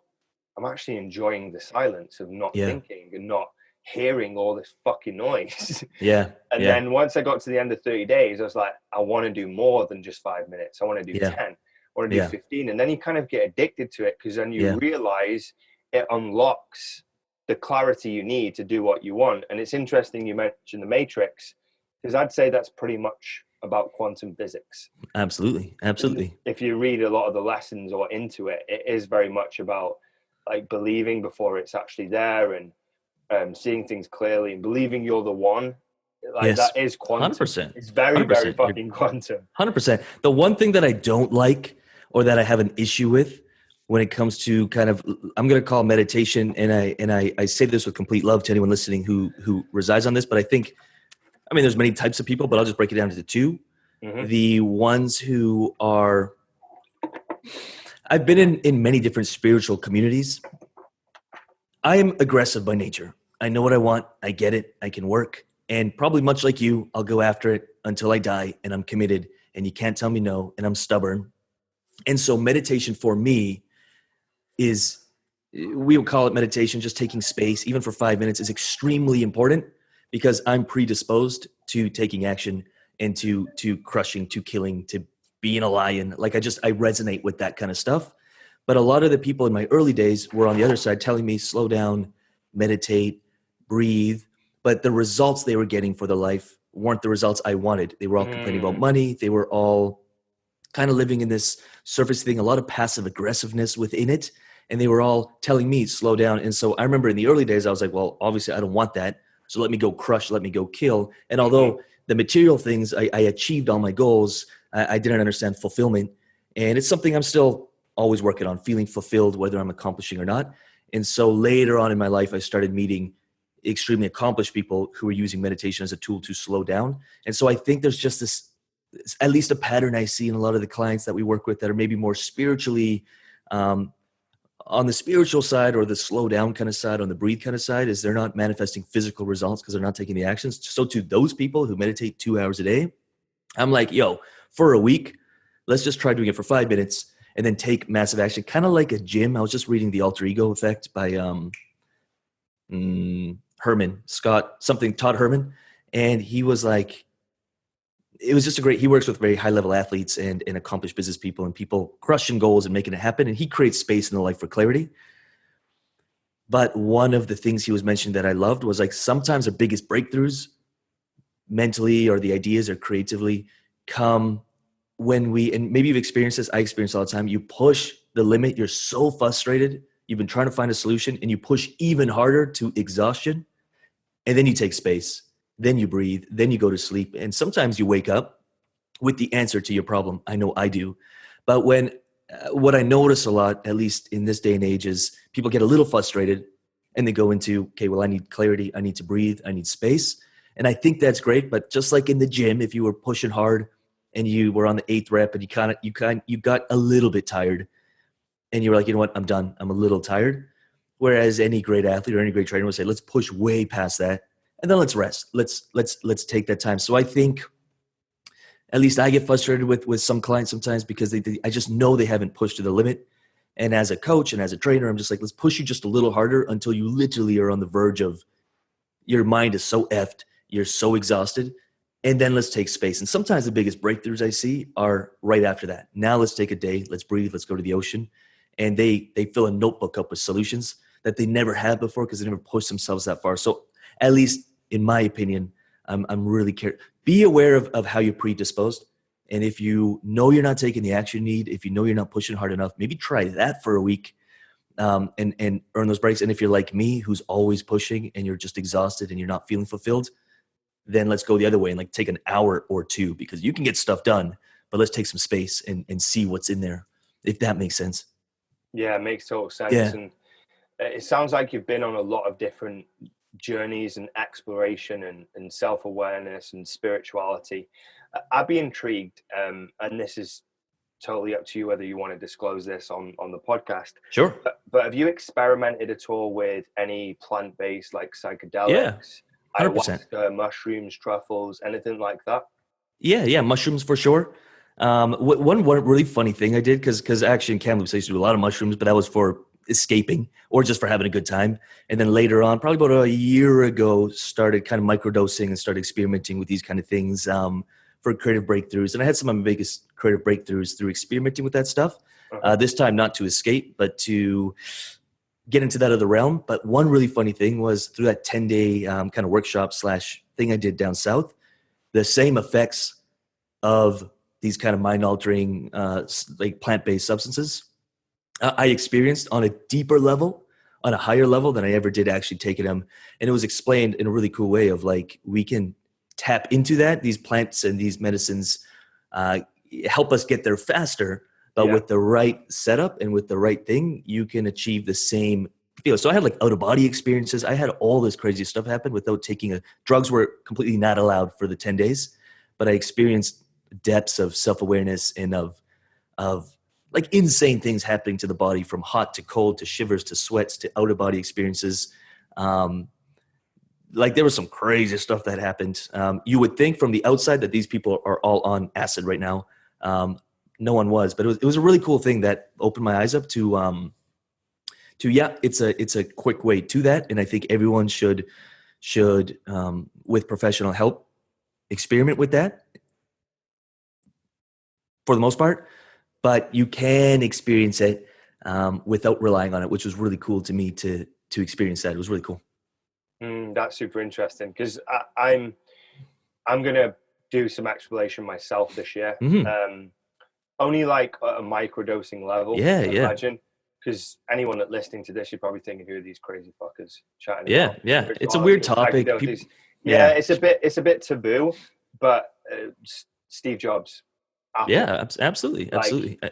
I'm actually enjoying the silence of not Yeah. thinking and not hearing all this fucking noise. Yeah. And Yeah. then once I got to the end of 30 days, I was like, I want to do more than just 5 minutes. I want to do Yeah. 10. I want to do Yeah. 15. And then you kind of get addicted to it, because then you Yeah. realize it unlocks the clarity you need to do what you want. And it's interesting you mentioned the Matrix, because I'd say that's pretty much about quantum physics. Absolutely. Absolutely. If you read a lot of the lessons or into it, it is very much about like believing before it's actually there, and seeing things clearly and believing you're the one. Like Yes. that is quantum. 100%. It's very, very 100%. You're fucking quantum. 100%. The one thing that I don't like, or that I have an issue with when it comes to kind of, I'm going to call meditation, and I say this with complete love to anyone listening who resides on this, but I mean, there's many types of people, but I'll just break it down into two. Mm-hmm. The ones who are, I've been in many different spiritual communities. I am aggressive by nature. I know what I want. I get it. I can work. And probably much like you, I'll go after it until I die, and I'm committed, and you can't tell me no, and I'm stubborn. And so meditation for me is, we would call it meditation, just taking space, even for 5 minutes, is extremely important, because I'm predisposed to taking action and to crushing, to killing, to being a lion. Like I resonate with that kind of stuff. But a lot of the people in my early days were on the other side telling me, slow down, meditate, breathe. But the results they were getting for their life weren't the results I wanted. They were all complaining about money. They were all kind of living in this surface thing, a lot of passive aggressiveness within it. And they were all telling me, slow down. And so I remember in the early days, I was like, well, obviously I don't want that. So let me go crush, let me go kill. And although the material things, I achieved all my goals, I didn't understand fulfillment. And it's something I'm still always working on, feeling fulfilled, whether I'm accomplishing or not. And so later on in my life, I started meeting extremely accomplished people who were using meditation as a tool to slow down. And so I think there's just this, at least a pattern I see in a lot of the clients that we work with that are maybe more spiritually, on the spiritual side, or the slow down kind of side, on the breathe kind of side, is they're not manifesting physical results because they're not taking the actions. So to those people who meditate 2 hours a day, I'm like, yo, for a week, let's just try doing it for 5 minutes and then take massive action. Kind of like a gym. I was just reading The Alter Ego Effect by Herman, Todd Herman. And he was like, it was just he works with very high level athletes and accomplished business people and people crushing goals and making it happen. And he creates space in their life for clarity. But one of the things he was mentioning that I loved was like, sometimes our biggest breakthroughs mentally, or the ideas, or creatively, come when and maybe you've experienced this, I experience all the time, you push the limit, you're so frustrated, you've been trying to find a solution, and you push even harder to exhaustion, and then you take space, then you breathe, then you go to sleep, and sometimes you wake up with the answer to your problem. I know I do. But what I notice a lot, at least in this day and age, is people get a little frustrated and they go into, okay, well, I need clarity, I need to breathe, I need space. And I think that's great. But just like in the gym, if you were pushing hard and you were on the 8th rep and you got a little bit tired and you were like, you know what, I'm done, I'm a little tired. Whereas any great athlete or any great trainer would say, let's push way past that and then let's rest. Let's take that time. So I think, at least I get frustrated with some clients sometimes because I just know they haven't pushed to the limit. And as a coach and as a trainer, I'm just like, let's push you just a little harder until you literally are on the verge of, your mind is so effed, you're so exhausted, and then let's take space. And sometimes the biggest breakthroughs I see are right after that. Now let's take a day, let's breathe, let's go to the ocean. And they fill a notebook up with solutions that they never had before because they never pushed themselves that far. So at least in my opinion, I'm really be aware of how you're predisposed. And if you know you're not taking the action you need, if you know you're not pushing hard enough, maybe try that for a week, and earn those breaks. And if you're like me, who's always pushing and you're just exhausted and you're not feeling fulfilled, then let's go the other way and like take an hour or two, because you can get stuff done, but let's take some space and see what's in there, if that makes sense. Yeah, it makes total sense. Yeah. And it sounds like you've been on a lot of different journeys and exploration and self-awareness and spirituality. I'd be intrigued, and this is totally up to you whether you want to disclose this on the podcast. Sure. But have you experimented at all with any plant-based, like psychedelics, Yeah, 100%. ayahuasca, mushrooms, truffles, anything like that? Yeah, mushrooms for sure. One really funny thing I did, because actually in Kamloops I used to do a lot of mushrooms, but that was for escaping or just for having a good time. And then later on, probably about a year ago, started kind of microdosing and started experimenting with these kind of things for creative breakthroughs. And I had some of my biggest creative breakthroughs through experimenting with that stuff. This time not to escape, but to get into that other realm. But one really funny thing was through that 10-day kind of workshop / thing I did down south, the same effects of these kind of mind-altering like plant-based substances I experienced on a deeper level, on a higher level than I ever did actually taking them. And it was explained in a really cool way of like, we can tap into that. These plants and these medicines help us get there faster, but with the right setup and with the right thing, you can achieve the same feel. So I had like out-of-body experiences. I had all this crazy stuff happen without taking drugs were completely not allowed for the 10 days, but I experienced depths of self-awareness and of like insane things happening to the body, from hot to cold to shivers to sweats to out-of-body experiences. Like there was some crazy stuff that happened. You would think from the outside that these people are all on acid right now. No one was, but it was a really cool thing that opened my eyes up to it's a quick way to that. And I think everyone should with professional help experiment with that for the most part, but you can experience it without relying on it, which was really cool to me to experience that. It was really cool. That's super interesting, because I'm going to do some exploration myself this year. Only like at a microdosing level, I imagine. Because anyone that listening to this, you're probably thinking, who are these crazy fuckers chatting about? Yeah. It's a weird topic. It's a bit taboo, but Steve Jobs, Apple, absolutely.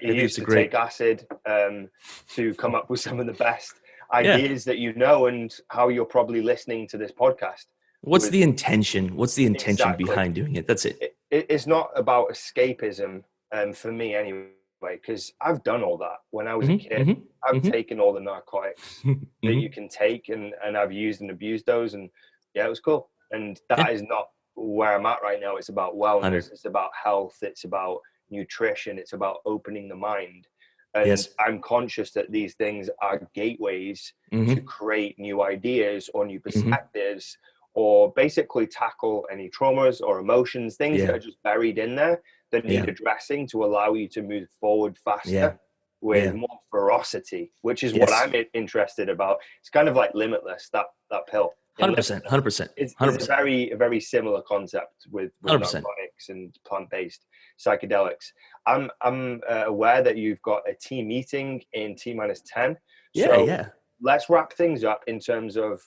He used to take acid to come up with some of the best ideas that you know, and how you're probably listening to this podcast. What's the intention? What's the intention behind doing it? That's it. It's not about escapism, for me anyway, because I've done all that when I was a kid. I've taken all the narcotics that you can take, and I've used and abused those, and it was cool. And that is not where I'm at right now. It's about wellness. It's about health. It's about nutrition. It's about opening the mind. And I'm conscious that these things are gateways to create new ideas or new perspectives, or basically tackle any traumas or emotions, things that are just buried in there that need addressing to allow you to move forward faster with more ferocity, which is what I'm interested about. It's kind of like Limitless, that pill. 100%. It's a very similar concept with narcotics and plant-based psychedelics. I'm aware that you've got a team meeting in T-10. Let's wrap things up in terms of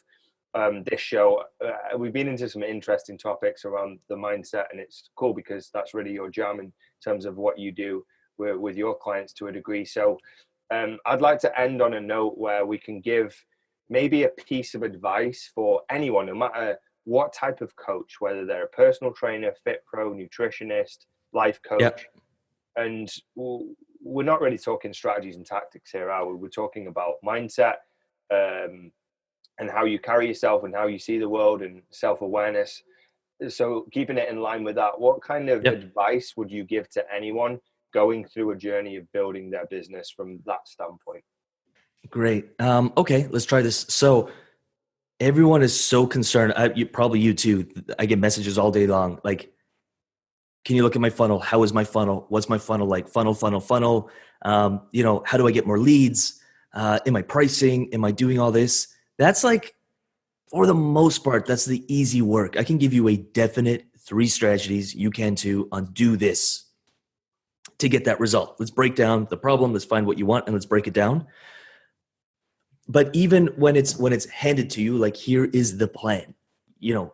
this show. We've been into some interesting topics around the mindset, and it's cool because that's really your jam in terms of what you do with your clients to a degree. So I'd like to end on a note where we can give maybe a piece of advice for anyone, no matter what type of coach, whether they're a personal trainer, fit pro, nutritionist, life coach. And we're not really talking strategies and tactics here, are we? We're talking about mindset, and how you carry yourself and how you see the world and self-awareness. So keeping it in line with that, what kind of advice would you give to anyone going through a journey of building their business from that standpoint? Great. Okay, let's try this. So everyone is so concerned. Probably you too. I get messages all day long. Like, can you look at my funnel? How is my funnel? What's my funnel like? Funnel. How do I get more leads? Am I pricing? Am I doing all this? That's like, for the most part, that's the easy work. I can give you a definite 3 strategies you can too on do this to get that result. Let's break down the problem. Let's find what you want and let's break it down. But even when it's handed to you, like, here is the plan.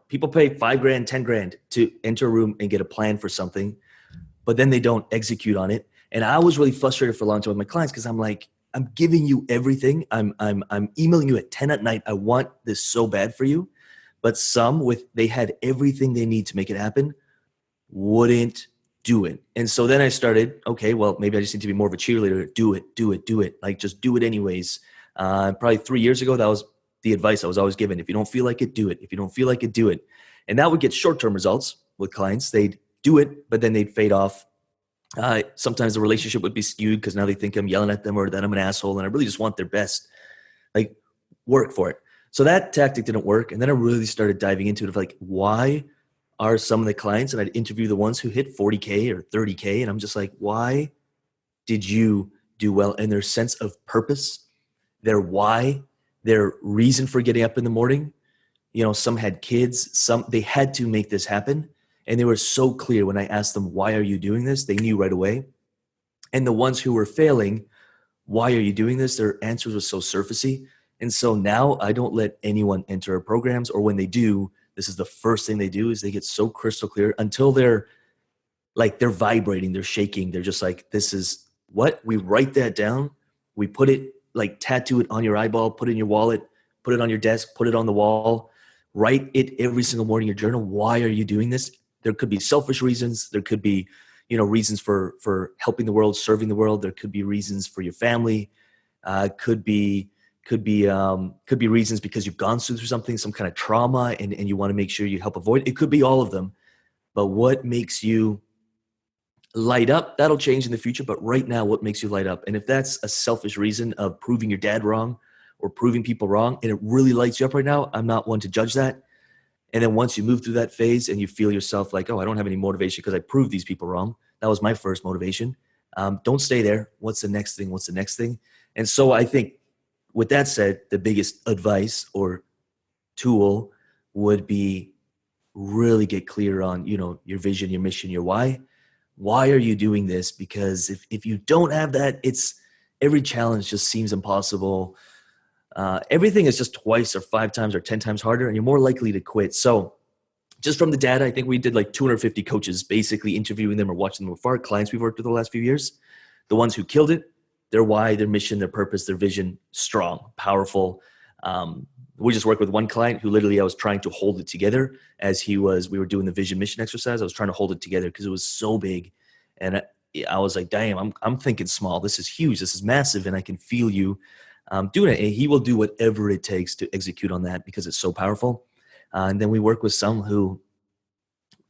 People pay $5,000, $10,000 to enter a room and get a plan for something, but then they don't execute on it. And I was really frustrated for a long time with my clients, because I'm like, I'm giving you everything. I'm emailing you at 10 at night. I want this so bad for you. But they had everything they need to make it happen, wouldn't do it. And so then I started, okay, well, maybe I just need to be more of a cheerleader. Do it. Like, just do it anyways. Probably 3 years ago, that was the advice I was always given. If you don't feel like it, do it. If you don't feel like it, do it. And that would get short-term results with clients. They'd do it, but then they'd fade off. Sometimes the relationship would be skewed because now they think I'm yelling at them or that I'm an asshole, and I really just want their best. Like, work for it. So that tactic didn't work. And then I really started diving into it of like, why are some of the clients, and I'd interview the ones who hit 40K or 30K. And I'm just like, why did you do well? And their sense of purpose, their why, their reason for getting up in the morning. You know, some had kids, they had to make this happen. And they were so clear when I asked them, why are you doing this? They knew right away. And the ones who were failing, why are you doing this? Their answers were so surfacey. And so now I don't let anyone enter our programs, or when they do, this is the first thing they do is they get so crystal clear until they're vibrating, they're shaking. They're just like, this is what we write that down. We put it like tattoo it on your eyeball, put it in your wallet, put it on your desk, put it on the wall, write it every single morning in your journal. Why are you doing this? There could be selfish reasons. There could be, reasons for helping the world, serving the world. There could be reasons for your family. Could be reasons because you've gone through something, some kind of trauma, and you want to make sure you help avoid it. It could be all of them. But what makes you light up, that'll change in the future. But right now, what makes you light up? And if that's a selfish reason of proving your dad wrong or proving people wrong, and it really lights you up right now, I'm not one to judge that. And then once you move through that phase and you feel yourself like, oh, I don't have any motivation because I proved these people wrong. That was my first motivation. Don't stay there. What's the next thing? What's the next thing? And so I think with that said, the biggest advice or tool would be really get clear on, your vision, your mission, your why. Why are you doing this? Because if you don't have that, every challenge just seems impossible. Everything is just twice or 5 times or 10 times harder, and you're more likely to quit. So just from the data, I think we did like 250 coaches, basically interviewing them or watching them with our clients we've worked with the last few years. The ones who killed it, their why, their mission, their purpose, their vision, strong, powerful. We just worked with one client who literally I was trying to hold it together as we were doing the vision mission exercise. I was trying to hold it together because it was so big. And I was like, damn, I'm thinking small. This is huge. This is massive. And I can feel you doing it. And he will do whatever it takes to execute on that because it's so powerful. And then we work with some who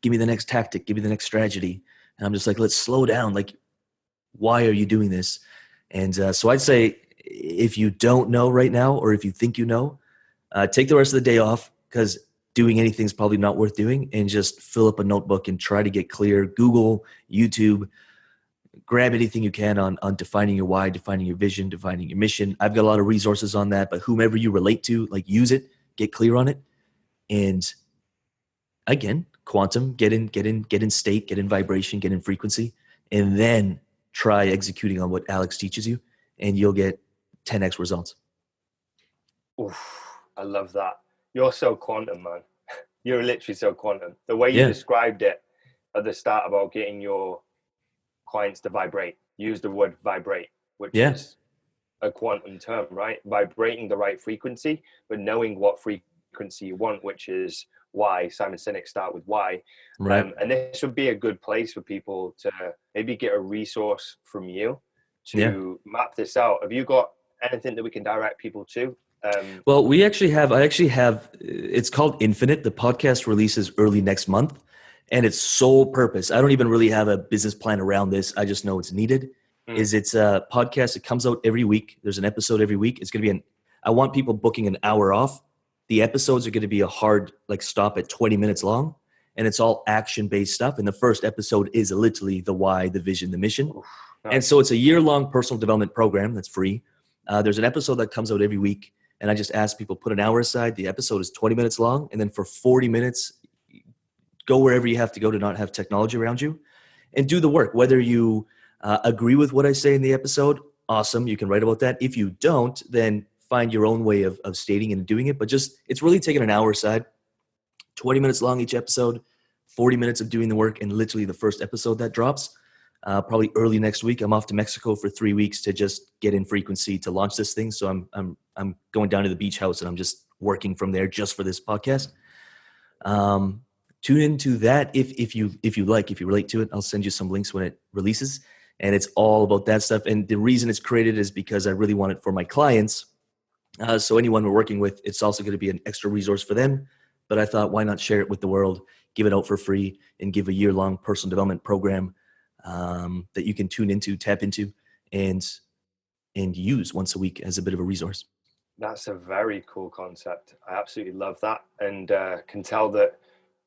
give me the next tactic, give me the next strategy. And I'm just like, let's slow down. Like, why are you doing this? And so I'd say if you don't know right now, or if you think you know, take the rest of the day off because doing anything is probably not worth doing, and just fill up a notebook and try to get clear. Google, YouTube, grab anything you can on defining your why, defining your vision, defining your mission. I've got a lot of resources on that, but whomever you relate to, like, use it, get clear on it. And again, quantum, get in state, get in vibration, get in frequency, and then try executing on what Alex teaches you, and you'll get 10x results. Oof, I love that. You're so quantum, man. You're literally so quantum. The way you described it at the start about getting your clients to vibrate, use the word vibrate, which is a quantum term, right? Vibrating the right frequency, but knowing what frequency you want, which is why. Simon Sinek start with why. Right. And this would be a good place for people to maybe get a resource from you to map this out. Have you got anything that we can direct people to? Well, I actually have, it's called Infinite. The podcast releases early next month, and its sole purpose, I don't even really have a business plan around this. I just know it's needed. It's a podcast. It comes out every week. There's an episode every week. It's going to be I want people booking an hour off. The episodes are going to be a hard stop at 20 minutes long, and it's all action-based stuff. And the first episode is literally the why, the vision, the mission. And so it's a year-long personal development program that's free. There's an episode that comes out every week, and I just ask people, put an hour aside. The episode is 20 minutes long, and then for 40 minutes, go wherever you have to go to not have technology around you, and do the work. Whether you agree with what I say in the episode, awesome, you can write about that. If you don't, then find your own way of stating and doing it. But it's really taking an hour aside, 20 minutes long each episode, 40 minutes of doing the work, and literally the first episode that drops probably early next week. I'm off to Mexico for 3 weeks to just get in frequency to launch this thing. So I'm going down to the beach house, and I'm just working from there just for this podcast. Tune into that if you relate to it. I'll send you some links when it releases, and it's all about that stuff. And the reason it's created is because I really want it for my clients. So anyone we're working with, it's also going to be an extra resource for them. But I thought, why not share it with the world? give it out for free, and give a year-long personal development program that you can tune into, tap into, and use once a week as a bit of a resource. That's a very cool concept. I absolutely love that, and can tell that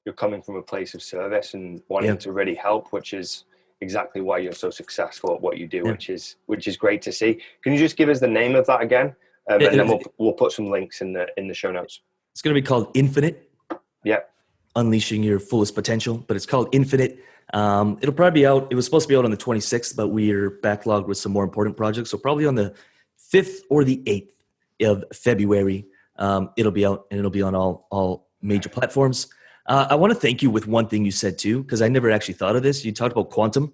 you're coming from a place of service and wanting to really help, which is exactly why you're so successful at what you do, which is great to see. Can you just give us the name of that again? And then we'll put some links in the show notes. It's going to be called Infinite. Yeah. Unleashing Your Fullest Potential, but it's called Infinite. It'll probably be out. It was supposed to be out on the 26th, but we're backlogged with some more important projects. So probably on the 5th or the 8th of February, it'll be out, and it'll be on all major platforms. I want to thank you with one thing you said too, because I never actually thought of this. You talked about quantum,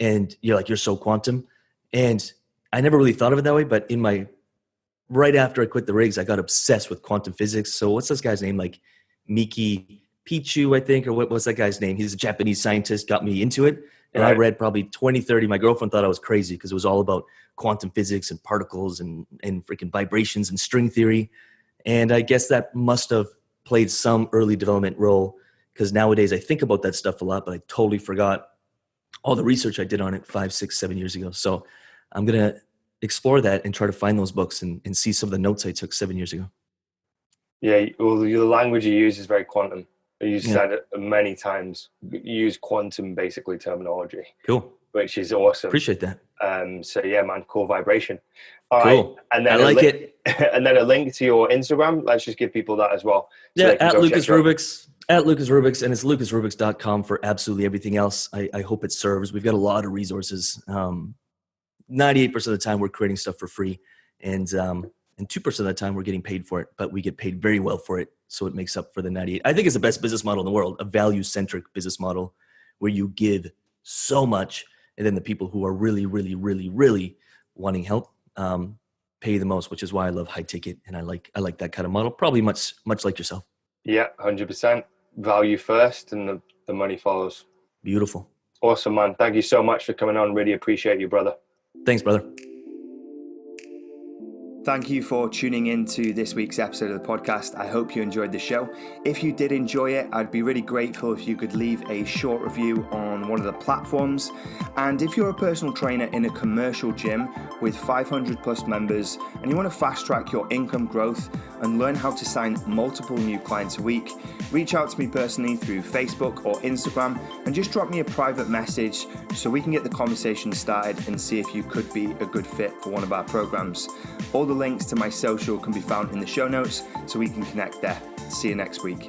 and you're so quantum, and I never really thought of it that way. But right after I quit the rigs, I got obsessed with quantum physics. So what's this guy's name? Like Miki Pichu, I think, or what's that guy's name? He's a Japanese scientist, got me into it. And I read probably 20, 30. My girlfriend thought I was crazy because it was all about quantum physics and particles and freaking vibrations and string theory. And I guess that must have played some early development role, because nowadays I think about that stuff a lot, but I totally forgot all the research I did on it 5, 6, 7 years ago. So I'm going to explore that and try to find those books and see some of the notes I took 7 years ago. Yeah, well, the language you use is very quantum. You said it many times. You use quantum basically terminology. Cool. Which is awesome. Appreciate that. So yeah, man, cool vibration. All cool. Right. And then I like it. And then a link to your Instagram. Let's just give people that as well. So at Lucas Rubix, and it's lucasrubix.com for absolutely everything else. I hope it serves. We've got a lot of resources. 98% of the time we're creating stuff for free, and 2% of the time we're getting paid for it, but we get paid very well for it. So it makes up for the 98. I think it's the best business model in the world, a value-centric business model where you give so much, and then the people who are really, really, really, really wanting help pay the most, which is why I love high ticket, and I like that kind of model. Probably much like yourself. Yeah, 100%. Value first, and the money follows. Beautiful. Awesome, man. Thank you so much for coming on. Really appreciate you, brother. Thanks, brother. Thank you for tuning in to this week's episode of the podcast. I hope you enjoyed the show. If you did enjoy it, I'd be really grateful if you could leave a short review on one of the platforms. And if you're a personal trainer in a commercial gym with 500 plus members and you want to fast track your income growth and learn how to sign multiple new clients a week, reach out to me personally through Facebook or Instagram and just drop me a private message so we can get the conversation started and see if you could be a good fit for one of our programs. All the links to my social can be found in the show notes, so we can connect there. See you next week.